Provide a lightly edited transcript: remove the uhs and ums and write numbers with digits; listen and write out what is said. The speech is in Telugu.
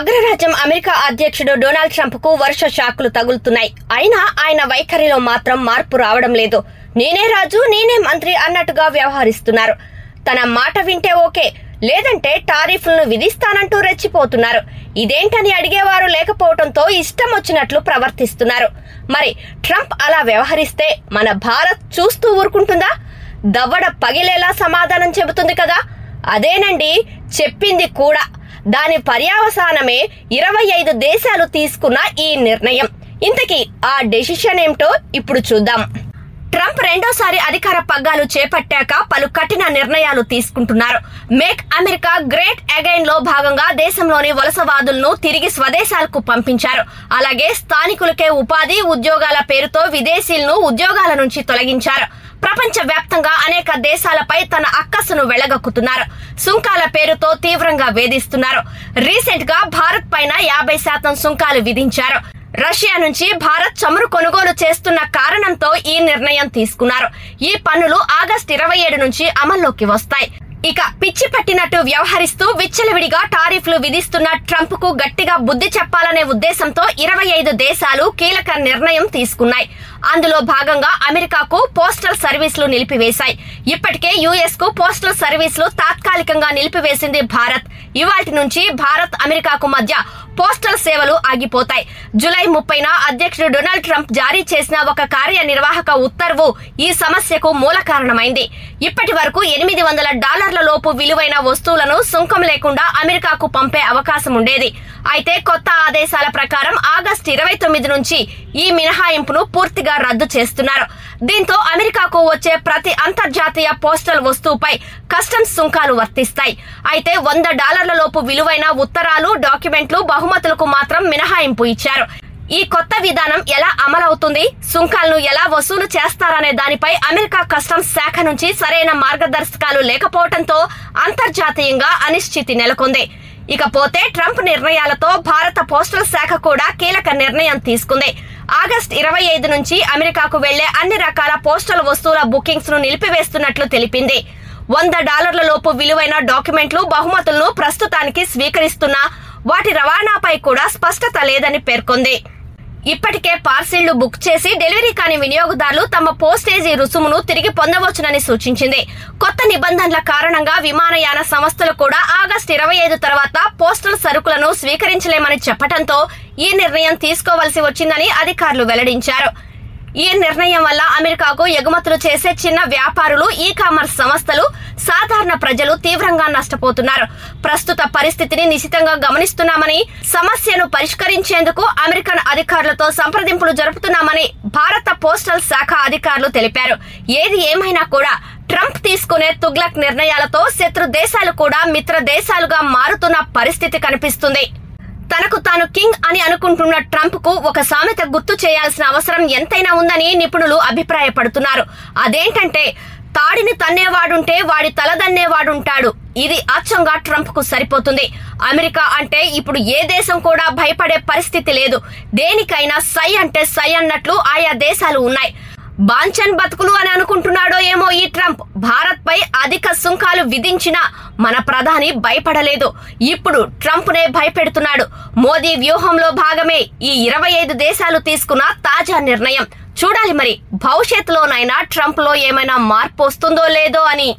అగ్రరాజ్యం అమెరికా అధ్యక్షుడు డొనాల్డ్ ట్రంప్ కు వరుస షాకులు తగులుతున్నాయి. అయినా ఆయన వైఖరిలో మాత్రం మార్పు రావడం లేదు. నేనే రాజు నేనే మంత్రి అన్నట్టుగా వ్యవహరిస్తున్నారు. తన మాట వింటే ఓకే, లేదంటే టారిఫ్లను విధిస్తానంటూ రెచ్చిపోతున్నారు. ఇదేంటని అడిగేవారు లేకపోవడంతో ఇష్టం వచ్చినట్లు ప్రవర్తిస్తున్నారు. మరి ట్రంప్ అలా వ్యవహరిస్తే మన భారత్ చూస్తూ ఊరుకుంటుందా? దవ్వడ పగిలేలా సమాధానం చెబుతుంది కదా. అదేనండి చెప్పింది కూడా. దాని పర్యవసానమే 25 దేశాలు తీసుకున్న ఈ నిర్ణయం. ఇంతకీ ఆ డెసిషన్ ఏమిటో ఇప్పుడు చూద్దాం. ట్రంప్ రెండోసారి అధికార పగ్గాలు చేపట్టాక పలు కఠిన నిర్ణయాలు తీసుకుంటున్నారు. మేక్ అమెరికా గ్రేట్ అగైన్ లో భాగంగా దేశంలోని వలసవాదులను తిరిగి స్వదేశాలకు పంపించారు. అలాగే స్థానికులకే ఉపాధి ఉద్యోగాల పేరుతో విదేశీయులను ఉద్యోగాల నుంచి తొలగించారు. ప్రపంచ వ్యాప్తంగా అనేక దేశాలపై తన అక్కసును వెళ్లగక్కుతున్నారు. సుంకాల పేరుతో తీవ్రంగా వేధిస్తున్నారు. రీసెంట్ గా భారత్ పైన 50% సుంకాలు విధించారు. రష్యా నుంచి భారత్ చమురు కొనుగోలు చేస్తున్న కారణంతో ఈ నిర్ణయం తీసుకున్నారు. ఈ పన్నులు ఆగస్టు 27 నుంచి అమల్లోకి వస్తాయి. ఇక పిచ్చి పట్టినట్టు వ్యవహరిస్తూ విచ్చలవిడిగా టారిఫ్లు విధిస్తున్న ట్రంప్ కు గట్టిగా బుద్ధి చెప్పాలనే ఉద్దేశంతో 25 దేశాలు కీలక నిర్ణయం తీసుకున్నాయి. అందులో భాగంగా అమెరికాకు పోస్టల్ సర్వీసులు నిలిపివేశాయి. ఇప్పటికే యుఎస్ కు పోస్టల్ సర్వీసులు తాత్కాలికంగా నిలిపివేసింది భారత్. ఇవాల్టి నుంచి భారత్ అమెరికాకు మధ్య పోస్టల్ సేవలు ఆగిపోతాయి. జూలై 30న అధ్యక్షుడు డొనాల్డ్ ట్రంప్ జారీ చేసిన ఒక కార్యనిర్వాహక ఉత్తర్వు ఈ సమస్యకు మూల కారణమైంది. ఇప్పటి వరకు $800 లోపు విలువైన వస్తువులను సుంకం లేకుండా అమెరికాకు పంపే అవకాశం ఉండేది. అయితే కొత్త ఆదేశాల ప్రకారం ఆగస్టు 29 నుంచి ఈ మినహాయింపును పూర్తిగా రద్దు చేస్తున్నారు. దీంతో అమెరికాకు వచ్చే ప్రతి అంతర్జాతీయ పోస్టల్ వస్తువుపై కస్టమ్స్ సుంకాలు వర్తిస్తాయి. అయితే $100 లోపు విలువైన ఉత్తరాలు, డాక్యుమెంట్లు, బహుమతులకు మాత్రం మినహాయింపు ఇచ్చారు. ఈ కొత్త విధానం ఎలా అమలవుతుంది, సుంకాలను ఎలా వసూలు చేస్తారనే దానిపై అమెరికా కస్టమ్స్ శాఖ నుంచి సరైన మార్గదర్శకాలు లేకపోవడంతో అంతర్జాతీయంగా అనిశ్చితి నెలకొంది. ఇకపోతే ట్రంప్ నిర్ణయాలతో భారత పోస్టల్ శాఖ కూడా కీలక నిర్ణయం తీసుకుంది. ఆగస్టు 25 నుంచి అమెరికాకు వెళ్లే అన్ని రకాల పోస్టల్ వస్తువుల బుకింగ్స్ ను నిలిపివేస్తున్నట్లు తెలిపింది. $100 లోపు విలువైన డాక్యుమెంట్లు, బహుమతులను ప్రస్తుతానికి స్వీకరిస్తున్నా వాటి రవాణాపై కూడా స్పష్టత లేదని పేర్కొంది. ఇప్పటికే పార్సిళ్లు బుక్ చేసి డెలివరీ కాని వినియోగదారులు తమ పోస్టేజీ రుసుమును తిరిగి పొందవచ్చునని సూచించింది. కొత్త నిబంధనల కారణంగా విమానయాన సంస్థలు కూడా ఆగస్టు 25 తర్వాత పోస్టల్ సరుకులను స్వీకరించలేమని చెప్పడంతో ఈ నిర్ణయం తీసుకోవాల్సి వచ్చిందని అధికారులు వెల్లడించారు. ఈ నిర్ణయం వల్ల అమెరికాకు ఎగుమతులు చేసే చిన్న వ్యాపారులు, ఈ కామర్స్ సంస్థలు, సాధారణ ప్రజలు తీవ్రంగా నష్టపోతున్నారు. ప్రస్తుత పరిస్థితిని నిశితంగా గమనిస్తున్నామని, సమస్యను పరిష్కరించేందుకు అమెరికన్ అధికారులతో సంప్రదింపులు జరుపుతున్నామని భారత పోస్టల్ శాఖ అధికారులు తెలిపారు. ఏది ఏమైనా కూడా ట్రంప్ తీసుకునే తుగ్లక్ నిర్ణయాలతో శత్రు దేశాలు కూడా మిత్ర దేశాలుగా మారుతున్న పరిస్థితి కనిపిస్తుంది. తనకు తాను కింగ్ అని అనుకుంటున్న ట్రంప్ కు ఒక సామెత గుర్తు చేయాల్సిన అవసరం ఎంతైనా ఉందని నిపుణులు అభిప్రాయపడుతున్నారు. అదేంటంటే, తాడిని తన్నేవాడుంటే వాడి తలదన్నేవాడుంటాడు. ఇది అచ్చంగా ట్రంప్ కు సరిపోతుంది. అమెరికా అంటే ఇప్పుడు ఏ దేశం కూడా భయపడే పరిస్థితి లేదు. దేనికైనా సై అంటే సై అన్నట్లు ఆయా దేశాలు ఉన్నాయి. బాంచన్ బతుకులు అని అనుకుంటున్నాడో ఏమో ఈ ట్రంప్. భారత్ పై అధిక సుంకాలు విధించినా మన ప్రధాని భయపడలేదు. ఇప్పుడు ట్రంప్ నే భయపెడుతున్నాడు. మోదీ వ్యూహంలో భాగమే ఈ 25 దేశాలు తీసుకున్న తాజా నిర్ణయం. చూడాలి మరి భవిష్యత్తులోనైనా ట్రంప్ లో ఏమైనా మార్పు వస్తుందో లేదో అని.